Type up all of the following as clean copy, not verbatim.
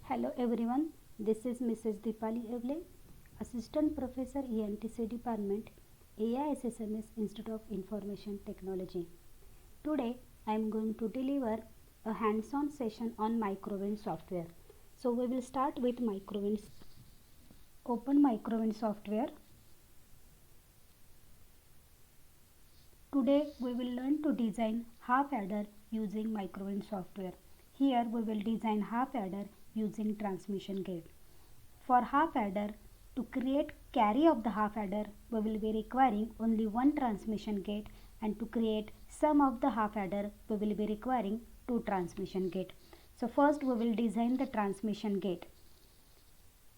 Hello everyone, this is Mrs. Dipali Evle, Assistant Professor ENTC Department, AISSMS Institute of Information Technology. Today I am going to deliver a hands-on session on Microwind software. So we will start with Microwind. Open Microwind software. Today we will learn to design half adder using Microwind software. Here we will design half adder using transmission gate. For half adder, to create carry of the half adder, we will be requiring only one transmission gate, and to create sum of the half adder, we will be requiring two transmission gate. So first we will design the transmission gate.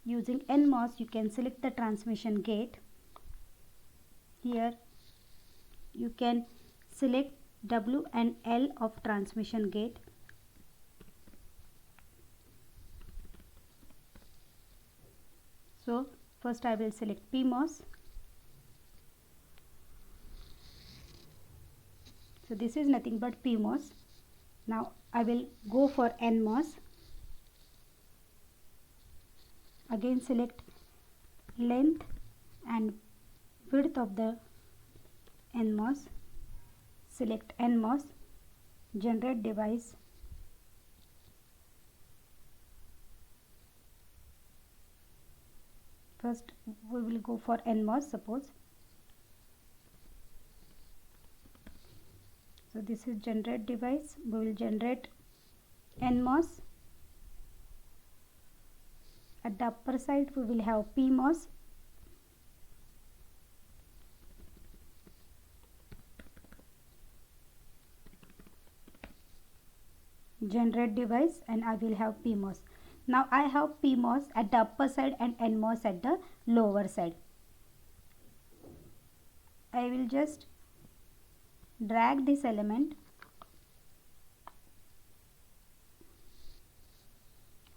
Using NMOS, you can select the transmission gate. Here you can select W and L of transmission gate. So first I will select PMOS. So this is nothing but PMOS. Now I will go for NMOS. Again select length and width of the NMOS. Select NMOS. Generate device. First we will go for NMOS, suppose. So this is generate device. We will generate NMOS. At the upper side we will have PMOS. Generate device, and I will have PMOS. Now I have PMOS at the upper side and NMOS at the lower side. I will just drag this element.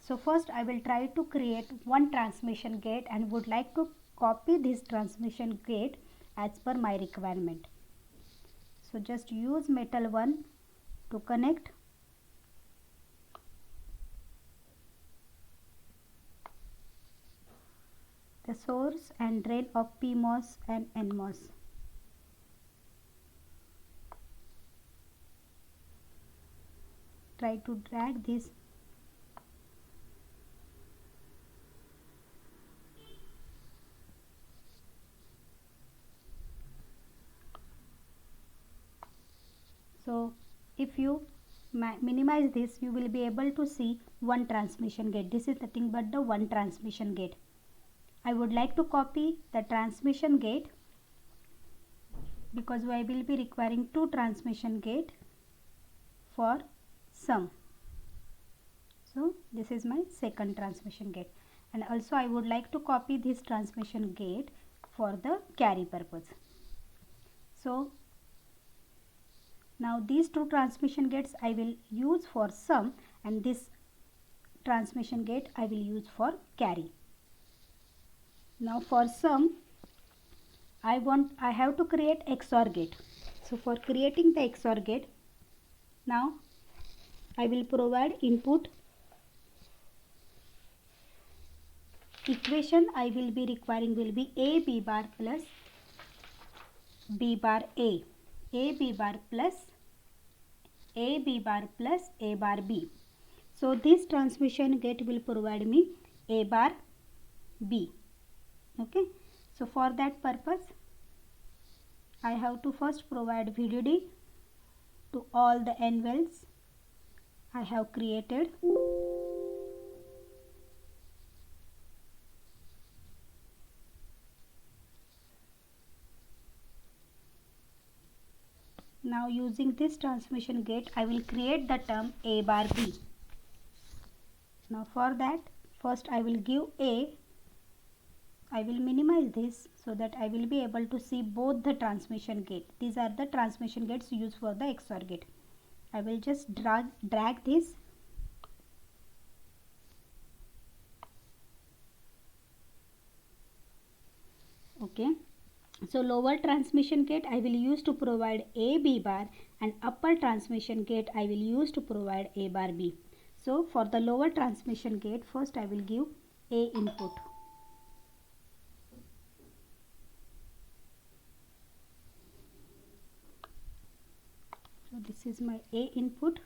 So first I will try to create one transmission gate and would like to copy this transmission gate as per my requirement. So just use metal 1 to connect. The source and drain of PMOS and NMOS. Try to drag this. So if you minimize this, you will be able to see one transmission gate. This is nothing but the one transmission gate. I would like to copy the transmission gate because I will be requiring two transmission gate for sum. So this is my second transmission gate, and also I would like to copy this transmission gate for the carry purpose. So now these two transmission gates I will use for sum, and this transmission gate I will use for carry. Now for sum, I have to create XOR gate. So for creating the XOR gate, now I will provide input. Equation I will be requiring will be A B bar plus B bar A B bar plus A B bar plus A bar B. So this transmission gate will provide me A bar B. Okay, so for that purpose I have to first provide VDD to all the N wells I have created. Now using this transmission gate I will create the term A bar B. Now for that, first I will give A. I will minimize this so that I will be able to see both the transmission gate. These are the transmission gates used for the XOR gate. I will just drag this. Okay. So lower transmission gate I will use to provide A B bar, and upper transmission gate I will use to provide A bar B. So for the lower transmission gate, first I will give A input. So this is my A input.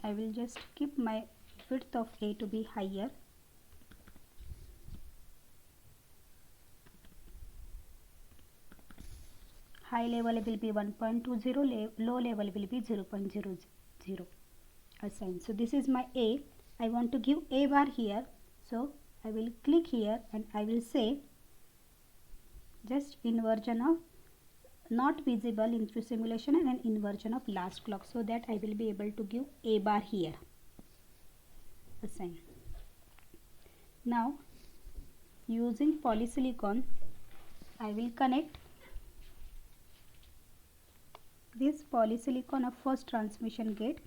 I will just keep my width of A to be higher. High level will be 1.20, low level will be 0.00 assigned. So this is my A. I want to give A bar here. So I will click here and I will say just inversion of not visible into simulation and an inversion of last clock, so that I will be able to give A bar here. Assign. Now using polysilicon, I will connect this polysilicon of first transmission gate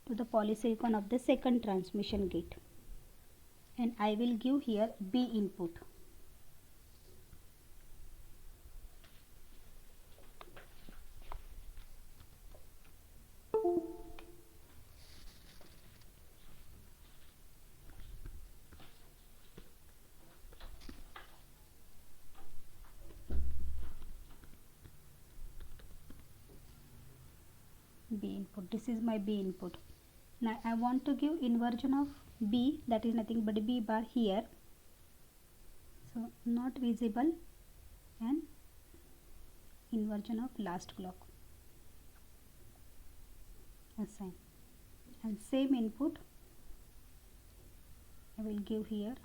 to the polysilicon of the second transmission gate, and I will give here B input. B input. This is my B input. Now I want to give inversion of B, that is nothing but B bar here. So not visible and inversion of last clock. Assign. And same input I will give here.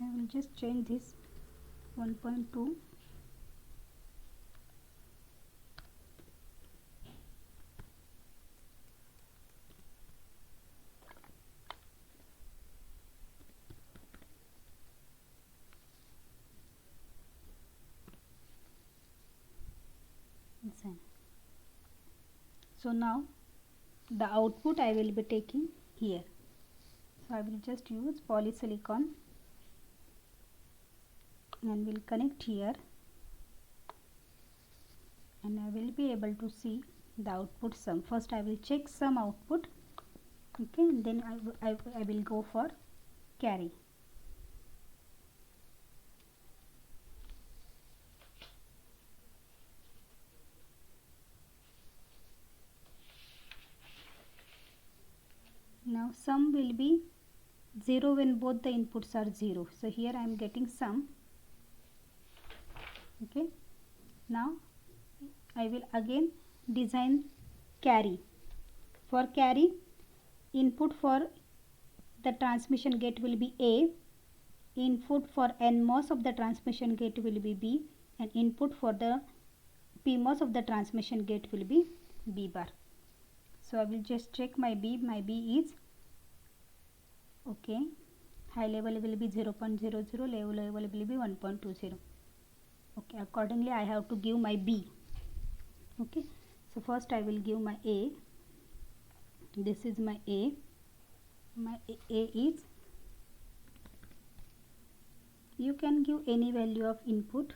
I will just change this 1.2. So now the output I will be taking here. So I will just use polysilicon and will connect here, and I will be able to see the output sum. First I will check sum output, okay, and then I will go for carry. Now sum will be 0 when both the inputs are 0. So here I am getting sum. Okay. Now I will again design carry. For carry, input for the transmission gate will be A, input for NMOS of the transmission gate will be B, and input for the PMOS of the transmission gate will be B bar. So I will just check my B. My B is okay. High level will be 0.00, low level will be 1.20. Okay, accordingly I have to give my B. Okay, so first I will give my A. This is my A. My A is, you can give any value of input.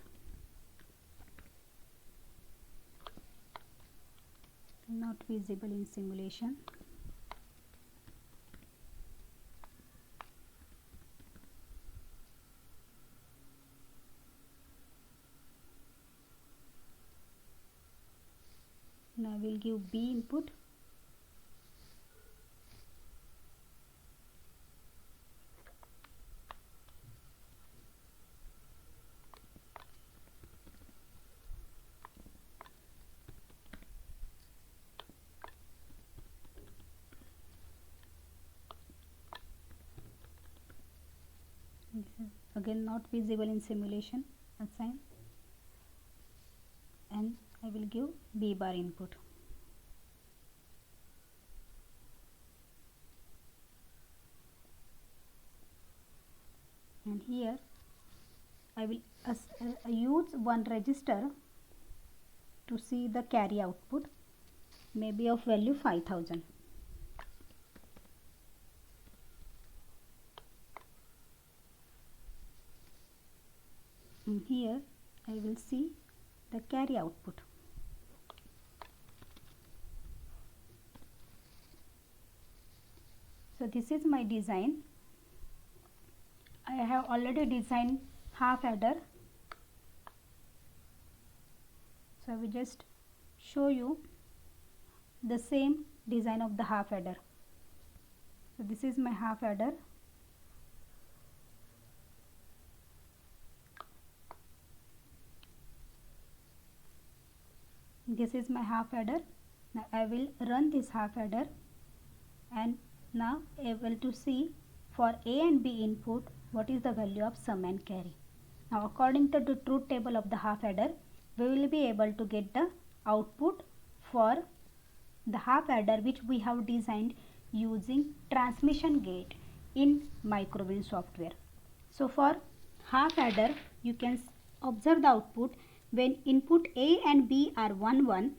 Not visible in simulation. Now I will give B input. This is again not visible in simulation. Assign, and I will give B bar input. And here I will use one register to see the carry output, maybe of value 5000. Here I will see the carry output. So this is my design. I have already designed half adder. So I will just show you the same design of the half adder. So this is my half adder. This is my half adder. Now I will run this half adder, and now able to see for A and B input what is the value of sum and carry. Now according to the truth table of the half adder, we will be able to get the output for the half adder which we have designed using transmission gate in Microwin software. So for half adder, you can observe the output. When input A and B are 1 1,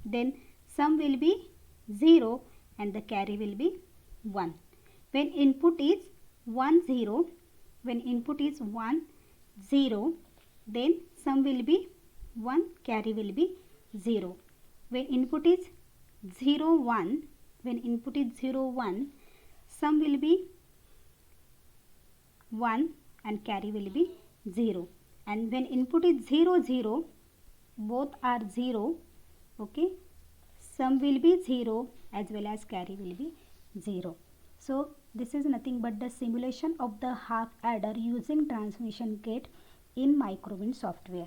then sum will be 0 and the carry will be 1. When input is 1 0, then sum will be 1, carry will be 0. When input is 0 1, sum will be 1 and carry will be 0. And when input is 0 0, both are 0, okay, sum will be 0 as well as carry will be 0. So this is nothing but the simulation of the half adder using transmission gate in Microwin software.